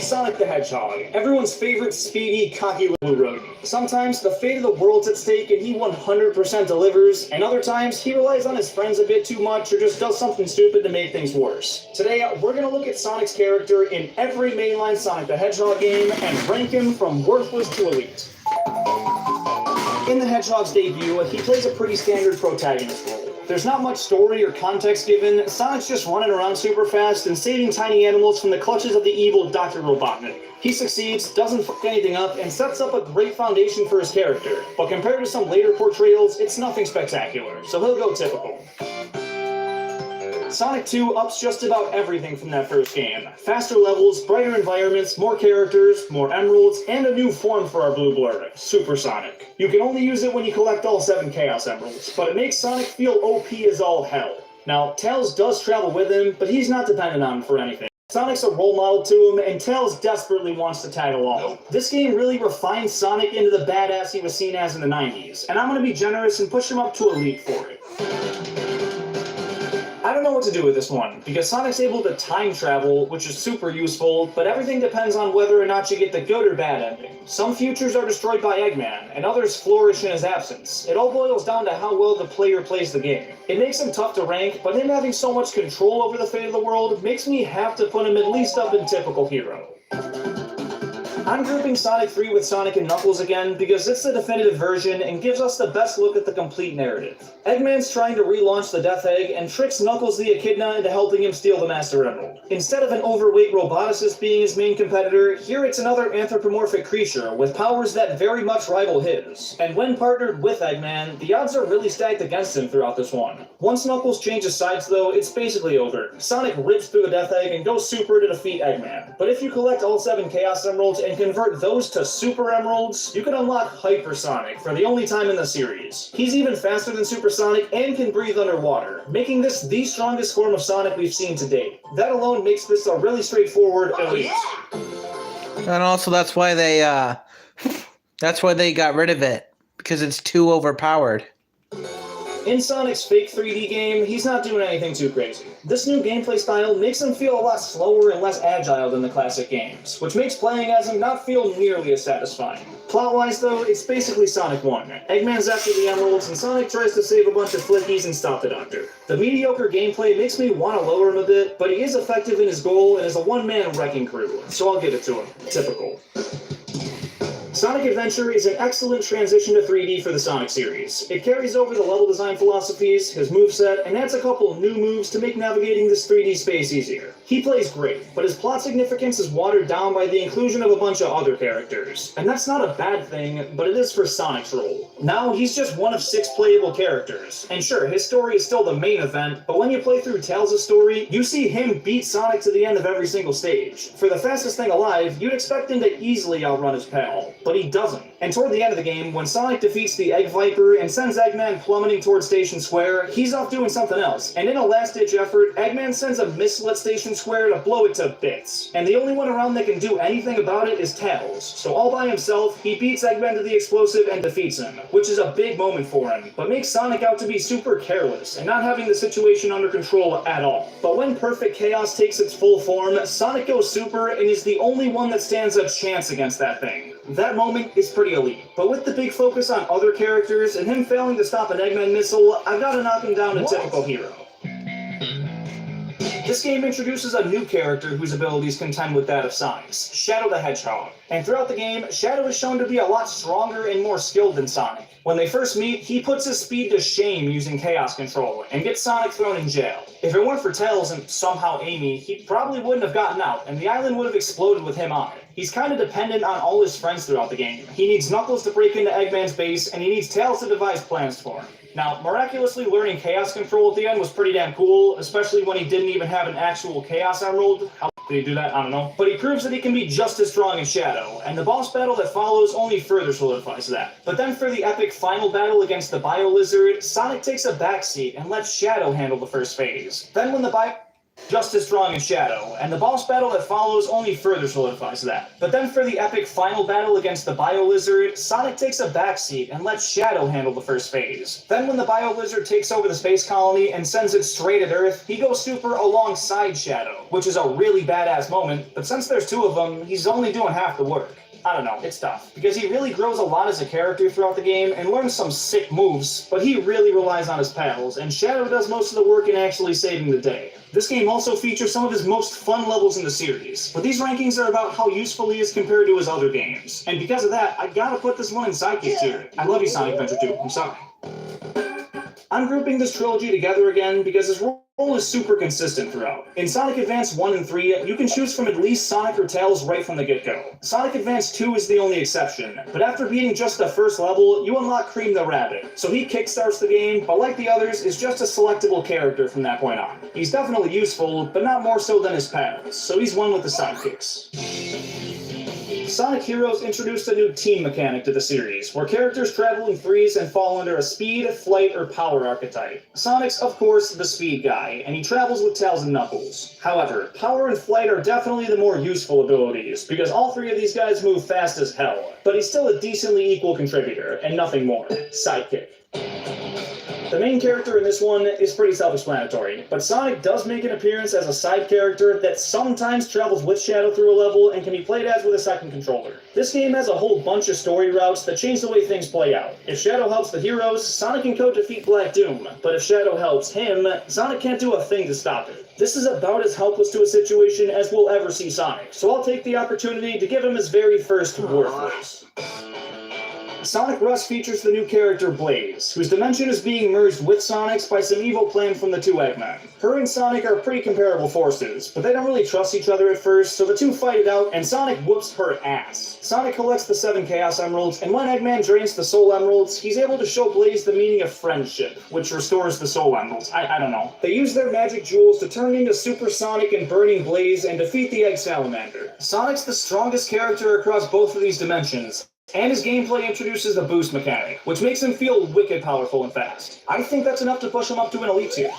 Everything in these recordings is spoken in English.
Sonic the Hedgehog, everyone's favorite speedy, cocky little rodent. Sometimes the fate of the world's at stake and he 100% delivers, and other times he relies on his friends a bit too much or just does something stupid to make things worse. Today, we're gonna look at Sonic's character in every mainline Sonic the Hedgehog game and rank him from worthless to elite. In the Hedgehog's debut, he plays a pretty standard protagonist role. There's not much story or context given, Sonic's just running around super fast and saving tiny animals from the clutches of the evil Dr. Robotnik. He succeeds, doesn't fuck anything up, and sets up a great foundation for his character, but compared to some later portrayals, it's nothing spectacular, so he'll go typical. Sonic 2 ups just about everything from that first game. Faster levels, brighter environments, more characters, more emeralds, and a new form for our blue blur, Super Sonic. You can only use it when you collect all 7 Chaos Emeralds, but it makes Sonic feel OP as all hell. Now, Tails does travel with him, but he's not dependent on him for anything. Sonic's a role model to him, and Tails desperately wants to tag along. This game really refines Sonic into the badass he was seen as in the 90s, and I'm gonna be generous and push him up to elite for it. I don't know what to do with this one, because Sonic's able to time travel, which is super useful, but everything depends on whether or not you get the good or bad ending. Some futures are destroyed by Eggman, and others flourish in his absence. It all boils down to how well the player plays the game. It makes him tough to rank, but him having so much control over the fate of the world makes me have to put him at least up in typical hero. I'm grouping Sonic 3 with Sonic and Knuckles again because it's the definitive version and gives us the best look at the complete narrative. Eggman's trying to relaunch the Death Egg and tricks Knuckles the Echidna into helping him steal the Master Emerald. Instead of an overweight roboticist being his main competitor, here it's another anthropomorphic creature with powers that very much rival his. And when partnered with Eggman, the odds are really stacked against him throughout this one. Once Knuckles changes sides though, it's basically over. Sonic rips through the Death Egg and goes super to defeat Eggman. But if you collect all 7 Chaos Emeralds and convert those to Super Emeralds, you can unlock Hyper Sonic for the only time in the series. He's even faster than Super Sonic and can breathe underwater, making this the strongest form of Sonic we've seen to date. That alone makes this a really straightforward elite. And also that's why they got rid of it, because it's too overpowered. In Sonic's fake 3D game, he's not doing anything too crazy. This new gameplay style makes him feel a lot slower and less agile than the classic games, which makes playing as him not feel nearly as satisfying. Plot-wise though, it's basically Sonic 1. Eggman's after the Emeralds, and Sonic tries to save a bunch of flickies and stop the Doctor. The mediocre gameplay makes me want to lower him a bit, but he is effective in his goal and is a one-man wrecking crew, so I'll give it to him. Typical. Sonic Adventure is an excellent transition to 3D for the Sonic series. It carries over the level design philosophies, his moveset, and adds a couple new moves to make navigating this 3D space easier. He plays great, but his plot significance is watered down by the inclusion of a bunch of other characters. And that's not a bad thing, but it is for Sonic's role. Now, he's just one of 6 playable characters. And sure, his story is still the main event, but when you play through Tails' story, you see him beat Sonic to the end of every single stage. For the fastest thing alive, you'd expect him to easily outrun his pal, but he doesn't. And toward the end of the game, when Sonic defeats the Egg Viper and sends Eggman plummeting towards Station Square, he's off doing something else. And in a last-ditch effort, Eggman sends a missile at Station Square to blow it to bits. And the only one around that can do anything about it is Tails. So all by himself, he beats Eggman to the explosive and defeats him, which is a big moment for him, but makes Sonic out to be super careless and not having the situation under control at all. But when Perfect Chaos takes its full form, Sonic goes super and is the only one that stands a chance against that thing. That moment is pretty elite, but with the big focus on other characters and him failing to stop an Eggman missile, I've got to knock him down to typical hero. This game introduces a new character whose abilities contend with that of Sonic's, Shadow the Hedgehog. And throughout the game, Shadow is shown to be a lot stronger and more skilled than Sonic. When they first meet, he puts his speed to shame using Chaos Control, and gets Sonic thrown in jail. If it weren't for Tails and somehow Amy, he probably wouldn't have gotten out, and the island would have exploded with him on it. He's kind of dependent on all his friends throughout the game. He needs Knuckles to break into Eggman's base, and he needs Tails to devise plans for him. Now, miraculously learning Chaos Control at the end was pretty damn cool, especially when he didn't even have an actual Chaos Emerald. How did he do that? I don't know. But he proves that he can be just as strong as Shadow, and the boss battle that follows only further solidifies that. But then for the epic final battle against the Bio Lizard, Sonic takes a backseat and lets Shadow handle the first phase. Then when the just as strong as Shadow, and the boss battle that follows only further solidifies that. But then for the epic final battle against the Bio-Lizard, Sonic takes a backseat and lets Shadow handle the first phase. Then when the Bio-Lizard takes over the space colony and sends it straight at Earth, he goes super alongside Shadow, which is a really badass moment, but since there's two of them, he's only doing half the work. I don't know, it's tough, because he really grows a lot as a character throughout the game and learns some sick moves, but he really relies on his pals, and Shadow does most of the work in actually saving the day. This game also features some of his most fun levels in the series, but these rankings are about how useful he is compared to his other games. And because of that, I gotta put this one in Sidekick tier. I love you, Sonic Adventure 2, I'm sorry. I'm grouping this trilogy together again because his role is super consistent throughout. In Sonic Advance 1 and 3, you can choose from at least Sonic or Tails right from the get-go. Sonic Advance 2 is the only exception, but after beating just the first level, you unlock Cream the Rabbit, so he kickstarts the game, but like the others, is just a selectable character from that point on. He's definitely useful, but not more so than his pals, so he's one with the sidekicks. Sonic Heroes introduced a new team mechanic to the series, where characters travel in threes and fall under a speed, flight, or power archetype. Sonic's, of course, the speed guy, and he travels with Tails and Knuckles. However, power and flight are definitely the more useful abilities, because all three of these guys move fast as hell, but he's still a decently equal contributor, and nothing more. Sidekick. The main character in this one is pretty self-explanatory, but Sonic does make an appearance as a side character that sometimes travels with Shadow through a level and can be played as with a second controller. This game has a whole bunch of story routes that change the way things play out. If Shadow helps the heroes, Sonic can go defeat Black Doom, but if Shadow helps him, Sonic can't do a thing to stop it. This is about as helpless to a situation as we'll ever see Sonic, so I'll take the opportunity to give him his very first worthless. Sonic Rush features the new character Blaze, whose dimension is being merged with Sonic's by some evil plan from the two Eggmen. Her and Sonic are pretty comparable forces, but they don't really trust each other at first, so the two fight it out, and Sonic whoops her ass. Sonic collects the 7 Chaos Emeralds, and when Eggman drains the Soul Emeralds, he's able to show Blaze the meaning of friendship, which restores the Soul Emeralds. I don't know. They use their magic jewels to turn into Super Sonic and Burning Blaze and defeat the Egg Salamander. Sonic's the strongest character across both of these dimensions, and his gameplay introduces the boost mechanic, which makes him feel wicked powerful and fast. I think that's enough to push him up to an elite tier.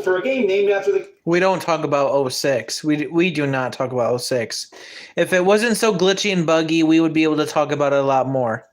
For a game named after the... We don't talk about 06. We do not talk about 06. If it wasn't so glitchy and buggy, we would be able to talk about it a lot more.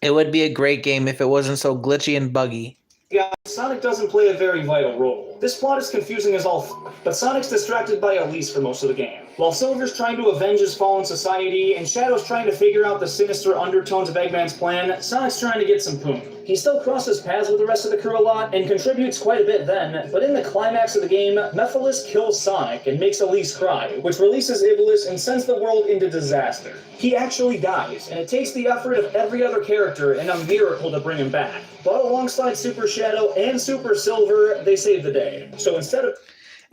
It would be a great game if it wasn't so glitchy and buggy. Yeah, Sonic doesn't play a very vital role. This plot is confusing as all but Sonic's distracted by Elise for most of the game. While Silver's trying to avenge his fallen society, and Shadow's trying to figure out the sinister undertones of Eggman's plan, Sonic's trying to get some poon. He still crosses paths with the rest of the crew a lot, and contributes quite a bit then, but in the climax of the game, Mephiles kills Sonic and makes Elise cry, which releases Iblis and sends the world into disaster. He actually dies, and it takes the effort of every other character and a miracle to bring him back. But alongside Super Shadow and Super Silver, they save the day. So instead of...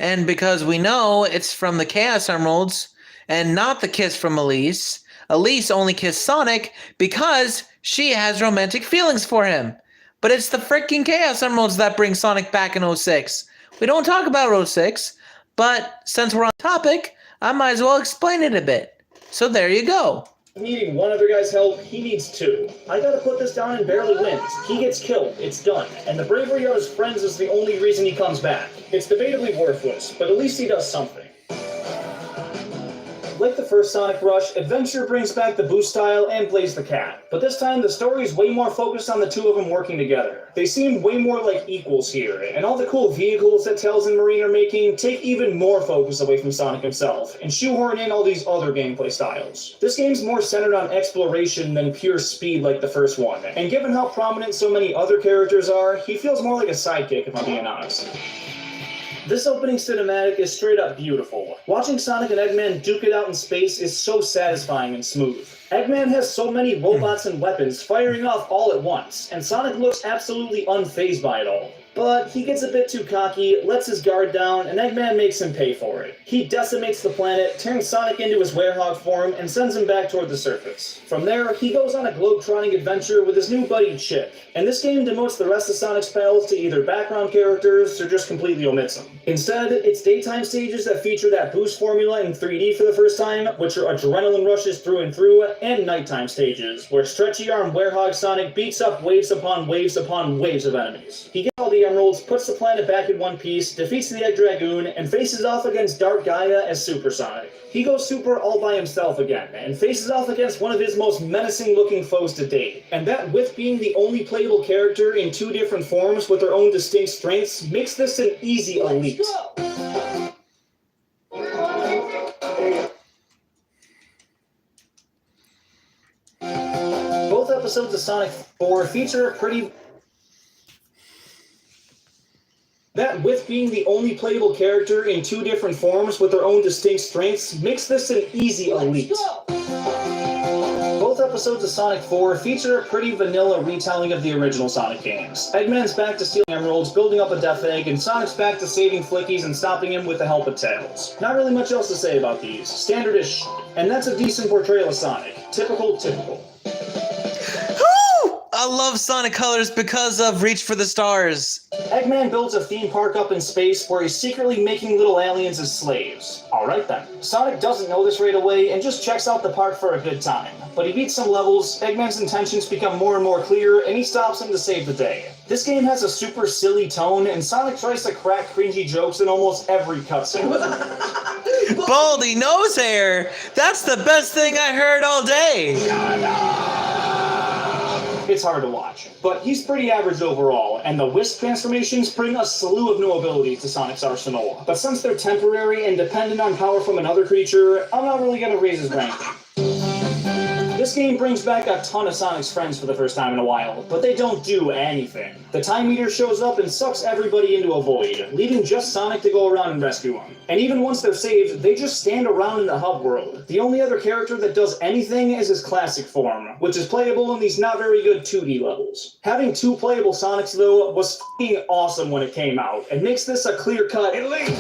And because we know it's from the Chaos Emeralds and not the kiss from Elise, Elise only kissed Sonic because she has romantic feelings for him. But it's the freaking Chaos Emeralds that bring Sonic back in 06. We don't talk about 06, but since we're on topic, I might as well explain it a bit. So there you go. Needing one other guy's help, he needs 2. I gotta put this down and barely wins. He gets killed, it's done, and the bravery of his friends is the only reason he comes back. It's debatably worthless, but at least he does something. Like the first Sonic Rush, Adventure brings back the boost style and Blaze the Cat, but this time the story is way more focused on the two of them working together. They seem way more like equals here, and all the cool vehicles that Tails and Marine are making take even more focus away from Sonic himself, and shoehorn in all these other gameplay styles. This game's more centered on exploration than pure speed like the first one, and given how prominent so many other characters are, he feels more like a sidekick if I'm being honest. This opening cinematic is straight up beautiful. Watching Sonic and Eggman duke it out in space is so satisfying and smooth. Eggman has so many robots and weapons firing off all at once, and Sonic looks absolutely unfazed by it all. But he gets a bit too cocky, lets his guard down, and Eggman makes him pay for it. He decimates the planet, turns Sonic into his werehog form, and sends him back toward the surface. From there, he goes on a globe-trotting adventure with his new buddy Chip, and this game demotes the rest of Sonic's pals to either background characters or just completely omits them. Instead, it's daytime stages that feature that boost formula in 3D for the first time, which are adrenaline rushes through and through, and nighttime stages, where stretchy arm werehog Sonic beats up waves upon waves upon waves of enemies. He gets all the the Emeralds, puts the planet back in one piece, defeats the Egg Dragoon, and faces off against Dark Gaia as Super Sonic. He goes super all by himself again, and faces off against one of his most menacing-looking foes to date. And that, with being the only playable character in 2 different forms with their own distinct strengths, makes this an easy elite. Both episodes of Sonic 4 feature a pretty... That, with being the only playable character in 2 different forms with their own distinct strengths, makes this an easy elite. Both episodes of Sonic 4 feature a pretty vanilla retelling of the original Sonic games. Eggman's back to stealing emeralds, building up a Death Egg, and Sonic's back to saving Flickies and stopping him with the help of Tails. Not really much else to say about these. Standard as shit. And that's a decent portrayal of Sonic. Typical. I love Sonic Colors because of Reach for the Stars. Eggman builds a theme park up in space where he's secretly making little aliens as slaves. Alright then. Sonic doesn't know this right away and just checks out the park for a good time. But he beats some levels, Eggman's intentions become more and more clear, and he stops him to save the day. This game has a super silly tone, and Sonic tries to crack cringy jokes in almost every cutscene. Baldy nose hair! That's the best thing I heard all day! It's hard to watch, but he's pretty average overall, and the Wisp transformations bring a slew of new abilities to Sonic's arsenal. But since they're temporary and dependent on power from another creature, I'm not really gonna raise his ranking. This game brings back a ton of Sonic's friends for the first time in a while, but they don't do anything. The Time Eater shows up and sucks everybody into a void, leaving just Sonic to go around and rescue them. And even once they're saved, they just stand around in the hub world. The only other character that does anything is his classic form, which is playable in these not very good 2D levels. Having 2 playable Sonics, though, was f***ing awesome when it came out, and makes this a clear-cut elite.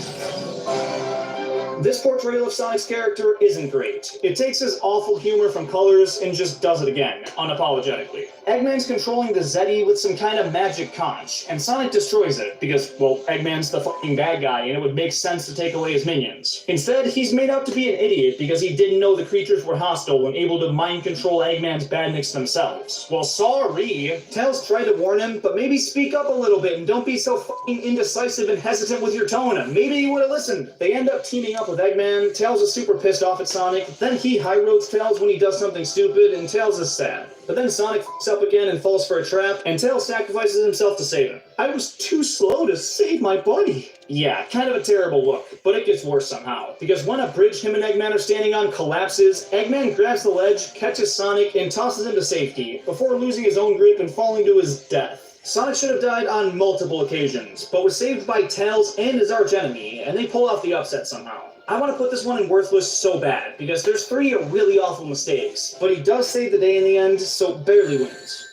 This portrayal of Sonic's character isn't great. It takes his awful humor from Colors and just does it again, unapologetically. Eggman's controlling the Zeddy with some kind of magic conch, and Sonic destroys it because, well, Eggman's the fucking bad guy and it would make sense to take away his minions. Instead, he's made out to be an idiot because he didn't know the creatures were hostile and able to mind control Eggman's badniks themselves. Well, sorry! Tails tried to warn him, but maybe speak up a little bit and don't be so fucking indecisive and hesitant with your tone. Maybe he would have listened. They end up teaming up with Eggman. Tails is super pissed off at Sonic, then he high-roads Tails when he does something stupid, and Tails is sad. But then Sonic f***s up again and falls for a trap, and Tails sacrifices himself to save him. I was too slow to save my buddy. Yeah, kind of a terrible look, but it gets worse somehow. Because when a bridge him and Eggman are standing on collapses, Eggman grabs the ledge, catches Sonic, and tosses him to safety, before losing his own grip and falling to his death. Sonic should have died on multiple occasions, but was saved by Tails and his archenemy, and they pull off the upset somehow. I want to put this one in worthless so bad, because there's 3 really awful mistakes, but he does save the day in the end, so barely wins.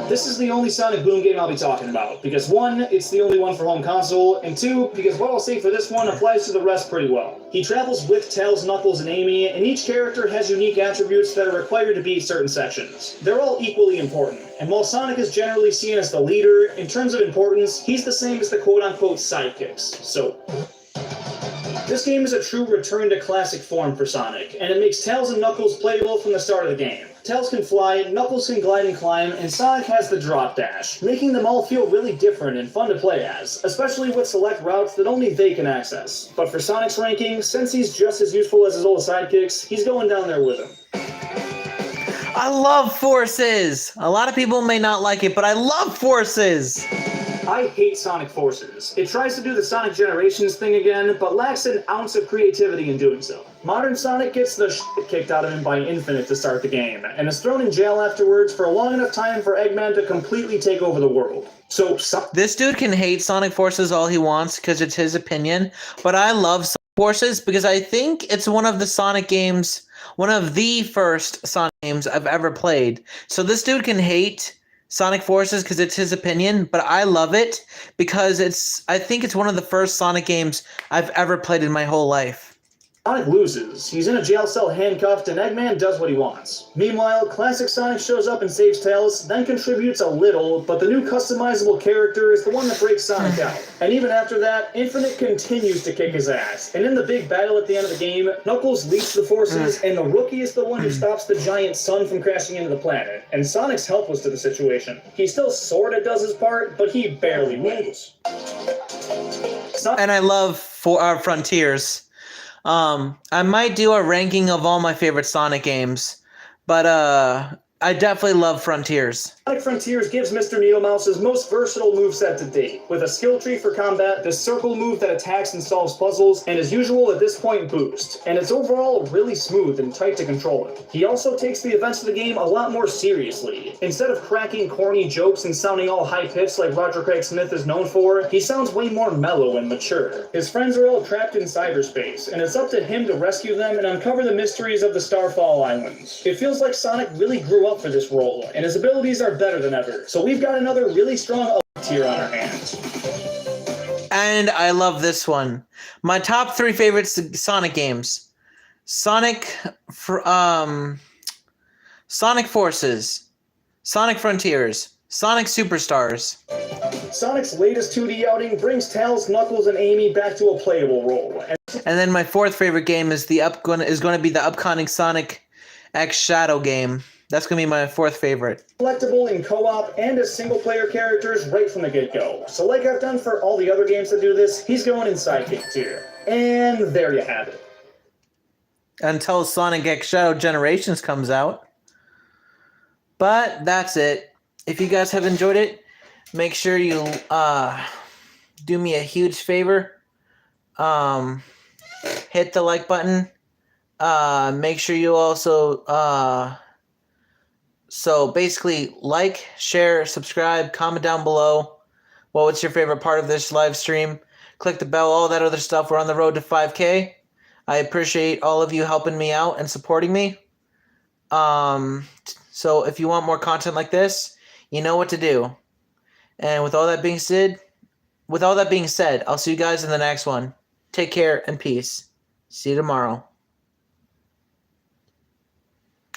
This is the only Sonic Boom game I'll be talking about, because 1, it's the only one for home console, and 2, because what I'll say for this one applies to the rest pretty well. He travels with Tails, Knuckles, and Amy, and each character has unique attributes that are required to beat certain sections. They're all equally important, and while Sonic is generally seen as the leader, in terms of importance, he's the same as the quote-unquote sidekicks, so... This game is a true return to classic form for Sonic, and it makes Tails and Knuckles playable from the start of the game. Tails can fly, Knuckles can glide and climb, and Sonic has the drop dash, making them all feel really different and fun to play as, especially with select routes that only they can access. But for Sonic's ranking, since he's just as useful as his old sidekicks, he's going down there with him. I love Forces! A lot of people may not like it, but I love Forces! I hate Sonic Forces. It tries to do the Sonic Generations thing again, but lacks an ounce of creativity in doing so. Modern Sonic gets the shit kicked out of him by Infinite to start the game, and is thrown in jail afterwards for a long enough time for Eggman to completely take over the world. This dude can hate Sonic Forces all he wants because it's his opinion, but I love Sonic Forces because I think it's one of the first Sonic games I've ever played. So this dude can hate Sonic Forces because it's his opinion, but I love it because I think it's one of the first Sonic games I've ever played in my whole life. Sonic loses. He's in a jail cell handcuffed, and Eggman does what he wants. Meanwhile, classic Sonic shows up and saves Tails, then contributes a little, but the new customizable character is the one that breaks Sonic out. And even after that, Infinite continues to kick his ass. And in the big battle at the end of the game, Knuckles leads the forces, and the Rookie is the one who stops the giant sun from crashing into the planet. And Sonic's helpless to the situation. He still sorta does his part, but he barely wins. And I love Frontiers. I might do a ranking of all my favorite Sonic games, but I definitely love Frontiers. Sonic Frontiers gives Mr. Needlemouse his most versatile moveset to date, with a skill tree for combat, the circle move that attacks and solves puzzles, and his usual at this point boost. And it's overall really smooth and tight to control it. He also takes the events of the game a lot more seriously. Instead of cracking corny jokes and sounding all high-pitched like Roger Craig Smith is known for, he sounds way more mellow and mature. His friends are all trapped in cyberspace, and it's up to him to rescue them and uncover the mysteries of the Starfall Islands. It feels like Sonic really grew up for this role, and his abilities are better than ever. So we've got another really strong tier on our hands. And I love this one. My top 3 favorite Sonic games. Sonic Forces, Sonic Frontiers, Sonic Superstars. Sonic's latest 2D outing brings Tails, Knuckles, and Amy back to a playable role. And then my 4th favorite game is going to be the upcoming Sonic X Shadow game. That's going to be my 4th favorite. Collectible in co-op and as single-player characters right from the get-go. So like I've done for all the other games that do this, he's going in Sidekick tier. And there you have it. Until Sonic X Shadow Generations comes out. But that's it. If you guys have enjoyed it, make sure you do me a huge favor. Hit the like button. Make sure you also... So basically, like, share, subscribe, comment down below. What's your favorite part of this live stream? Click the bell, all that other stuff. We're on the road to 5K. I appreciate all of you helping me out and supporting me. So if you want more content like this, you know what to do. And with all that being said, I'll see you guys in the next one. Take care and peace. See you tomorrow.